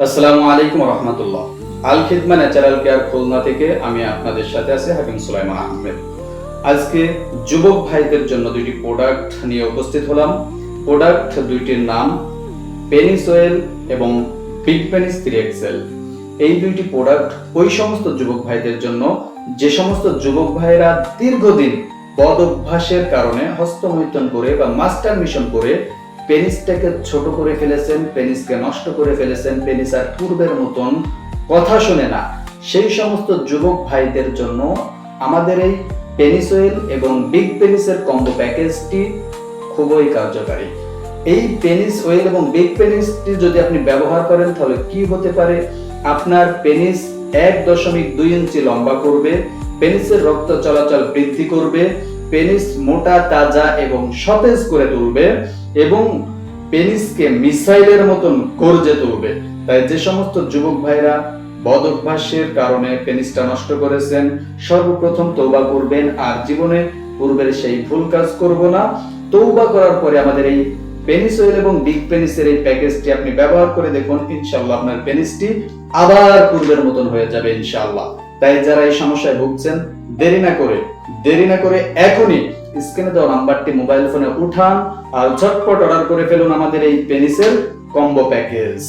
আসসালামু আলাইকুম রহমতুল্লাহ। আল Khidma natural care Khulna থেকে আমি আপনাদের সাথে আছি হাকিম সুলাইমান আহমেদ। আজকে যুবক ভাইদের জন্য দুইটি প্রোডাক্ট নিয়ে উপস্থিত হলাম। প্রোডাক্ট দুইটির নাম পেনিস অয়েল এবং বিগ পেনিস 3XL। এই দুইটি প্রোডাক্ট ওই সমস্ত যুবক ভাইদের জন্য যে সমস্ত যুবক ভাইরা দীর্ঘদিন বদ অভ্যাসের কারণে হস্তমৈথুন করে বা মাস্টার মিশন করে পেনিসটাকে ছোট করে ফেলেছেন, পেনিসকে নষ্ট করে ফেলেছেন, পেনিস আর পূর্বের মতন কথা শোনে না। সেই সমস্ত যুবক ভাইদের জন্য আমাদের এই পেনিস অয়েল এবং বিগ পেনিসের কম্বো প্যাকেজটি খুবই কার্যকারী। এই পেনিস অয়েল এবং বিগ পেনিসটি যদি আপনি ব্যবহার করেন তাহলে কি হতে পারে, আপনার পেনিস 1.2 ইঞ্চি লম্বা করবে, পেনিসের রক্ত চলাচল বৃদ্ধি করবে, পেনিস মোটা তাজা এবং সতেজ করে তুলবে এবং পেনিসকে মিসাইলের মতন গর্জে তুলবে। তাই যে সমস্ত যুবক ভাইরা বদ অভ্যাসের কারণে পেনিসটা নষ্ট করেছেন, সর্বপ্রথম তওবা করবেন আর জীবনে পূর্বের সেই ভুল কাজ করব না। তওবা করার পরে আমাদের এই পেনিস অয়েল এবং বিগ পেনিসের এই প্যাকেজটি আপনি ব্যবহার করে দেখুন, ইনশাআল্লাহ আপনার পেনিসটি আবার পূর্বের মতন হয়ে যাবে ইনশাআল্লাহ। তাই যারা এই সমস্যায় ভুগছেন দেরি না করে এখনই স্ক্রিনে দেওয়া নাম্বারটি মোবাইল ফোনে উঠান আর ঝটপট অর্ডার করে ফেলুন আমাদের এই পেনিসের কম্বো প্যাকেজ।